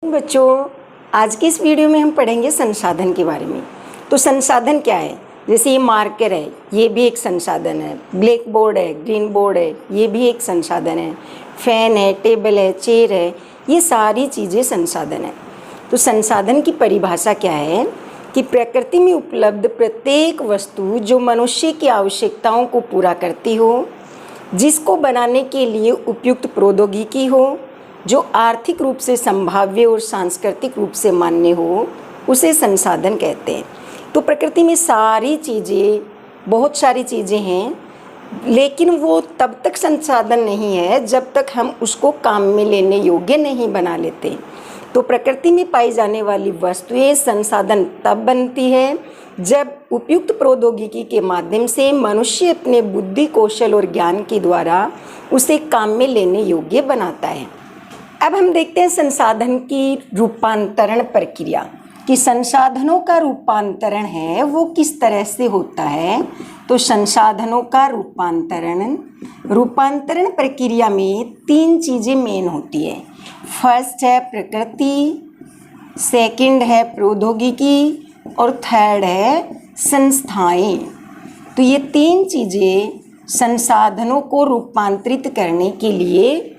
बच्चों, आज की इस वीडियो में हम पढ़ेंगे संसाधन के बारे में। तो संसाधन क्या है? जैसे ये मार्कर है, ये भी एक संसाधन है। ब्लैक बोर्ड है, ग्रीन बोर्ड है, ये भी एक संसाधन है। फैन है, टेबल है, चेयर है, ये सारी चीज़ें संसाधन है। तो संसाधन की परिभाषा क्या है कि प्रकृति में उपलब्ध प्रत्येक वस्तु जो मनुष्य की आवश्यकताओं को पूरा करती हो, जिसको बनाने के लिए उपयुक्त प्रौद्योगिकी हो, जो आर्थिक रूप से संभाव्य और सांस्कृतिक रूप से मान्य हो, उसे संसाधन कहते हैं। तो प्रकृति में सारी चीज़ें, बहुत सारी चीज़ें हैं, लेकिन वो तब तक संसाधन नहीं है जब तक हम उसको काम में लेने योग्य नहीं बना लेते। तो प्रकृति में पाई जाने वाली वस्तुएं संसाधन तब बनती है जब उपयुक्त प्रौद्योगिकी के माध्यम से मनुष्य अपने बुद्धि, कौशल और ज्ञान के द्वारा उसे काम में लेने योग्य बनाता है। अब हम देखते हैं संसाधन की रूपांतरण प्रक्रिया कि संसाधनों का रूपांतरण है वो किस तरह से होता है। तो संसाधनों का रूपांतरण प्रक्रिया में 3 चीज़ें मेन होती है। फर्स्ट है प्रकृति, सेकंड है प्रौद्योगिकी और थर्ड है संस्थाएं। तो ये 3 चीज़ें संसाधनों को रूपांतरित करने के लिए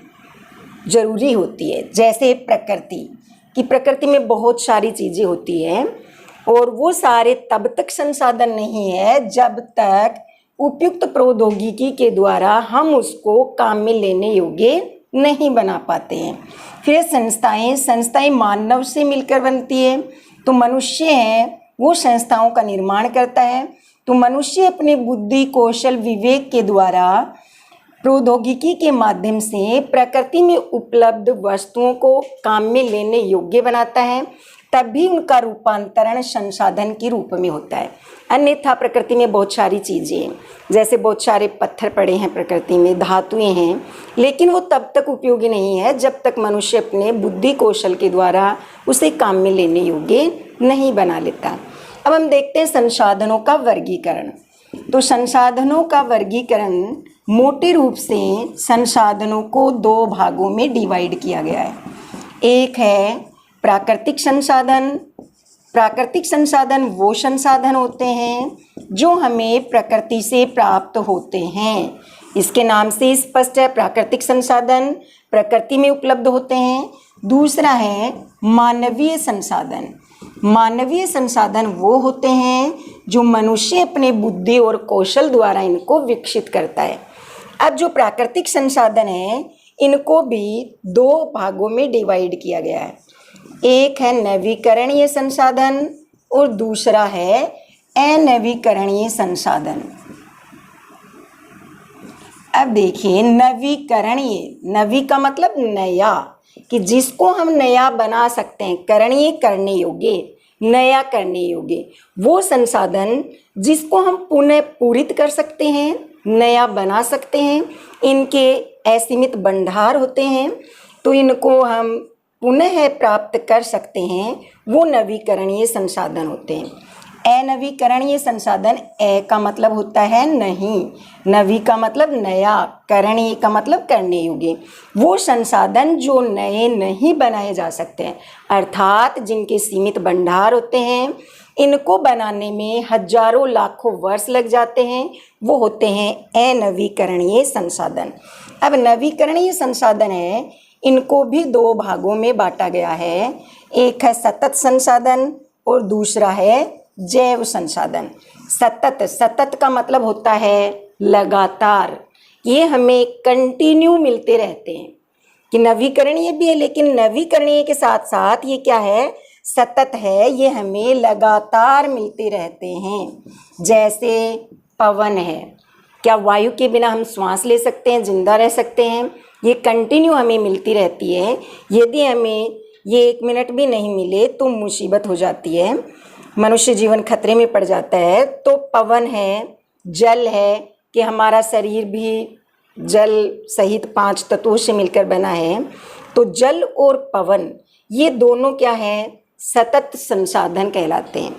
ज़रूरी होती है। जैसे प्रकृति में बहुत सारी चीज़ें होती हैं और वो सारे तब तक संसाधन नहीं है जब तक उपयुक्त प्रौद्योगिकी के द्वारा हम उसको काम में लेने योग्य नहीं बना पाते हैं। फिर संस्थाएं मानव से मिलकर बनती है। तो मनुष्य है वो संस्थाओं का निर्माण करता है। तो मनुष्य अपने बुद्धि, कौशल, विवेक के द्वारा प्रौद्योगिकी के माध्यम से प्रकृति में उपलब्ध वस्तुओं को काम में लेने योग्य बनाता है, तभी उनका रूपांतरण संसाधन के रूप में होता है। अन्यथा प्रकृति में बहुत सारी चीज़ें हैं, जैसे बहुत सारे पत्थर पड़े हैं प्रकृति में, धातुएं हैं, लेकिन वो तब तक उपयोगी नहीं है जब तक मनुष्य अपने बुद्धि, कौशल के द्वारा उसे काम में लेने योग्य नहीं बना लेता। अब हम देखते हैं संसाधनों का वर्गीकरण। तो संसाधनों का वर्गीकरण मोटे रूप से संसाधनों को 2 भागों में डिवाइड किया गया है। एक है प्राकृतिक संसाधन। प्राकृतिक संसाधन वो संसाधन होते हैं जो हमें प्रकृति से प्राप्त होते हैं। इसके नाम से स्पष्ट है, प्राकृतिक संसाधन प्रकृति में उपलब्ध होते हैं। दूसरा है मानवीय संसाधन। मानवीय संसाधन वो होते हैं जो मनुष्य अपने बुद्धि और कौशल द्वारा इनको विकसित करता है। अब जो प्राकृतिक संसाधन है इनको भी 2 भागों में डिवाइड किया गया है। एक है नवीकरणीय संसाधन और दूसरा है अनवीकरणीय संसाधन। अब देखिए नवीकरणीय, नवी का मतलब नया, कि जिसको हम नया बना सकते हैं, करणीय करने योग्य, नया करने योग्य, वो संसाधन जिसको हम पुनः पूरित कर सकते हैं, नया बना सकते हैं। इनके असीमित भंडार होते हैं, तो इनको हम पुनः प्राप्त कर सकते हैं, वो नवीकरणीय संसाधन होते हैं। अनवीकरणीय संसाधन, ए का मतलब होता है नहीं, नवी का मतलब नया, करणीय का मतलब करने योग्य, वो संसाधन जो नए नहीं बनाए जा सकते हैं, अर्थात जिनके सीमित भंडार होते हैं, इनको बनाने में हजारों लाखों वर्ष लग जाते हैं, वो होते हैं अनवीकरणीय संसाधन। अब नवीकरणीय संसाधन है, इनको भी 2 भागों में बांटा गया है। एक है सतत संसाधन और दूसरा है जैव संसाधन। सतत का मतलब होता है लगातार, ये हमें कंटिन्यू मिलते रहते हैं। कि नवीकरणीय भी है, लेकिन नवीकरणीय के साथ साथ ये क्या है, सतत है, ये हमें लगातार मिलते रहते हैं। जैसे पवन है, क्या वायु के बिना हम श्वास ले सकते हैं, जिंदा रह सकते हैं? ये कंटिन्यू हमें मिलती रहती है। यदि हमें ये 1 मिनट भी नहीं मिले तो मुसीबत हो जाती है, मनुष्य जीवन खतरे में पड़ जाता है। तो पवन है, जल है, कि हमारा शरीर भी जल सहित 5 तत्वों से मिलकर बना है। तो जल और पवन ये दोनों क्या है, सतत संसाधन कहलाते हैं।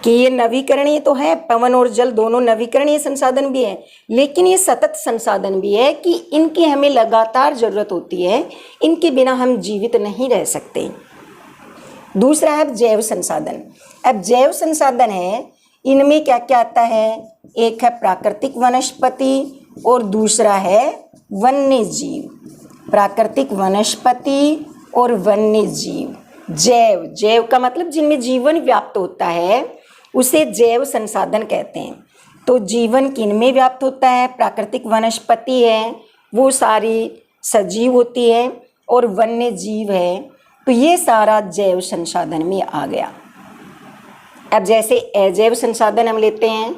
कि ये नवीकरणीय तो है, पवन और जल दोनों नवीकरणीय संसाधन भी है, लेकिन ये सतत संसाधन भी है कि इनकी हमें लगातार ज़रूरत होती है, इनके बिना हम जीवित नहीं रह सकते। दूसरा है जैव संसाधन। अब जैव संसाधन है, इनमें क्या क्या आता है, एक है प्राकृतिक वनस्पति और दूसरा है वन्य जीव। प्राकृतिक वनस्पति और वन्य जीव। जैव, जैव का मतलब जिनमें जीवन व्याप्त होता है उसे जैव संसाधन कहते हैं। तो जीवन किनमें व्याप्त होता है, प्राकृतिक वनस्पति है वो सारी सजीव होती है, और वन्य जीव है तो ये सारा जैव संसाधन में आ गया। अब जैसे अजैव संसाधन हम लेते हैं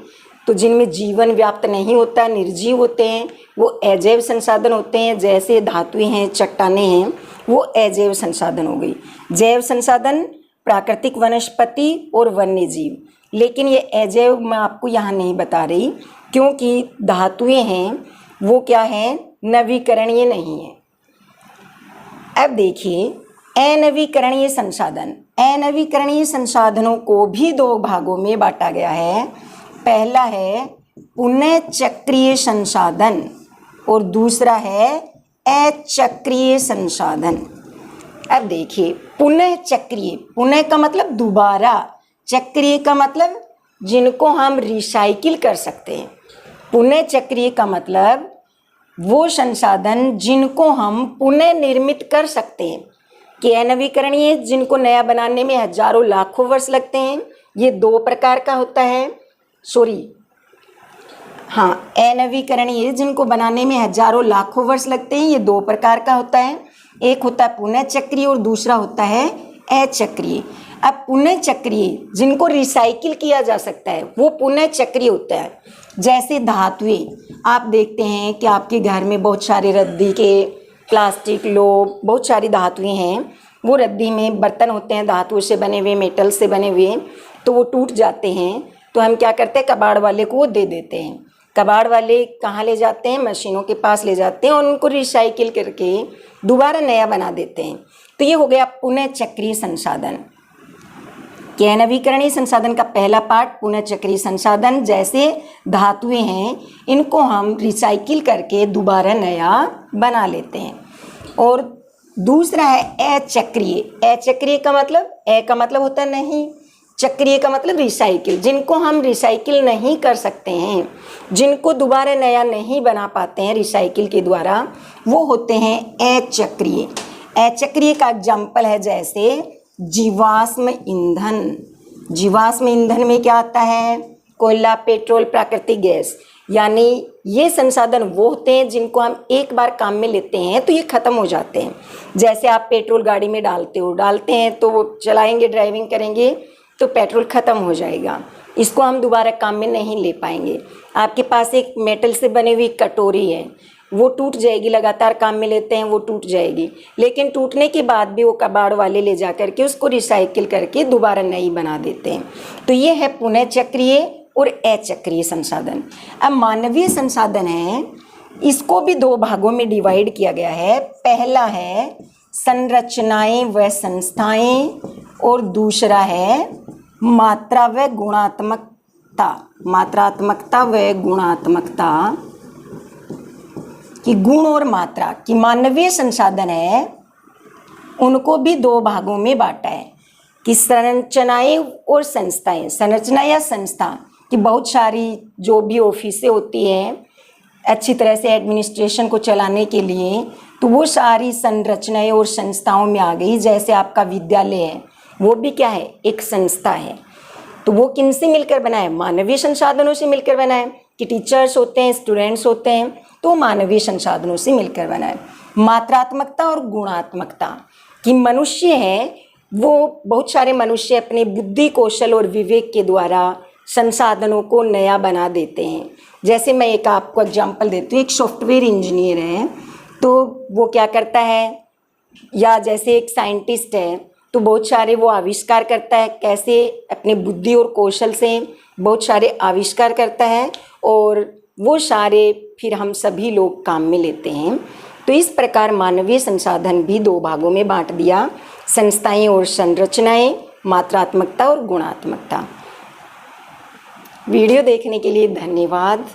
तो जिनमें जीवन व्याप्त नहीं होता, निर्जीव होते हैं, वो अजैव संसाधन होते हैं। जैसे धातुएं हैं, चट्टानें हैं, वो अजैव संसाधन हो गई। जैव संसाधन प्राकृतिक वनस्पति और वन्य जीव। लेकिन ये अजैव मैं आपको यहाँ नहीं बता रही, क्योंकि धातुएं हैं वो क्या है, नवीकरणीय नहीं है। अब देखिए अनवीकरणीय संसाधन। अनवीकरणीय संसाधनों को भी दो भागों में बांटा गया है। पहला है पुनः चक्रीय संसाधन और दूसरा है अचक्रीय संसाधन। अब देखिए पुनः चक्रीय, पुनः का मतलब दोबारा, चक्रीय का मतलब जिनको हम रिसाइकिल कर सकते हैं। पुनः चक्रीय का मतलब वो संसाधन जिनको हम पुनः निर्मित कर सकते हैं। कि अनवीकरणीय जिनको नया बनाने में हजारों लाखों वर्ष लगते हैं, ये दो प्रकार का होता है। अनवीकरणीय जिनको बनाने में हजारों लाखों वर्ष लगते हैं, ये दो प्रकार का होता है। एक होता है पुनः चक्रीय और दूसरा होता है अचक्रीय। अब पुनः चक्रीय जिनको रिसाइकिल किया जा सकता है वो पुनः चक्रीय होता है। जैसे धातुएं, आप देखते हैं कि आपके घर में बहुत सारे रद्दी के, प्लास्टिक, लोह, बहुत सारी धातुएं हैं। वो रद्दी में बर्तन होते हैं धातुओं से बने हुए, मेटल से बने हुए, तो वो टूट जाते हैं तो हम क्या करते हैं, कबाड़ वाले को वो दे देते हैं। कबाड़ वाले कहाँ ले जाते हैं, मशीनों के पास ले जाते हैं और उनको रिसाइकिल करके दोबारा नया बना देते हैं। तो ये हो गया पुनः चक्रीय संसाधन। कि नवीकरणीय संसाधन का पहला पार्ट पुनः चक्रीय संसाधन, जैसे धातुएं हैं इनको हम रिसाइकिल करके दोबारा नया बना लेते हैं। और दूसरा है अचक्रीय। अचक्रीय का मतलब, अ का मतलब होता है नहीं, चक्रीय का मतलब रिसाइकिल, जिनको हम रिसाइकिल नहीं कर सकते हैं, जिनको दोबारा नया नहीं बना पाते हैं रिसाइकिल के द्वारा, वो होते हैं अचक्रीय। अचक्रीय का एग्जाम्पल है जैसे जीवाश्म ईंधन। जीवाश्म ईंधन में क्या आता है, कोयला, पेट्रोल, प्राकृतिक गैस। यानी ये संसाधन वो होते हैं जिनको हम एक बार काम में लेते हैं तो ये ख़त्म हो जाते हैं। जैसे आप पेट्रोल गाड़ी में डालते हैं तो वो चलाएंगे, ड्राइविंग करेंगे तो पेट्रोल ख़त्म हो जाएगा, इसको हम दोबारा काम में नहीं ले पाएंगे। आपके पास एक मेटल से बनी हुई कटोरी है, वो टूट जाएगी, लगातार काम में लेते हैं वो टूट जाएगी, लेकिन टूटने के बाद भी वो कबाड़ वाले ले जा करके उसको रिसाइकिल करके दोबारा नई बना देते हैं। तो ये है पुनः चक्रीय और अचक्रीय संसाधन। अब मानवीय संसाधन है, इसको भी दो भागों में डिवाइड किया गया है। पहला है संरचनाएं व संस्थाएं और दूसरा है मात्रा व गुणात्मकता। मात्रात्मकता व गुणात्मकता कि गुण और मात्रा की मानवीय संसाधन है, उनको भी दो भागों में बांटा है कि संरचनाएं और संस्थाएं। संरचना या संस्था कि बहुत सारी जो भी ऑफिसें होती हैं अच्छी तरह से एडमिनिस्ट्रेशन को चलाने के लिए, तो वो सारी संरचनाएं और संस्थाओं में आ गई। जैसे आपका विद्यालय है, वो भी क्या है, एक संस्था है। तो वो किन से मिलकर बना है, मानवीय संसाधनों से मिलकर बना है। कि टीचर्स होते हैं, स्टूडेंट्स होते हैं, तो मानवीय संसाधनों से मिलकर बना है। मात्रात्मकता और गुणात्मकता कि मनुष्य है, वो बहुत सारे मनुष्य अपने बुद्धि, कौशल और विवेक के द्वारा संसाधनों को नया बना देते हैं। जैसे मैं एक आपको एग्जांपल देती हूँ, एक सॉफ्टवेयर इंजीनियर है तो वो क्या करता है, या जैसे एक साइंटिस्ट है तो बहुत सारे वो आविष्कार करता है, कैसे अपने बुद्धि और कौशल से बहुत सारे आविष्कार करता है और वो सारे फिर हम सभी लोग काम में लेते हैं। तो इस प्रकार मानवीय संसाधन भी दो भागों में बांट दिया, संस्थाएं और संरचनाएं, मात्रात्मकता और गुणात्मकता। वीडियो देखने के लिए धन्यवाद।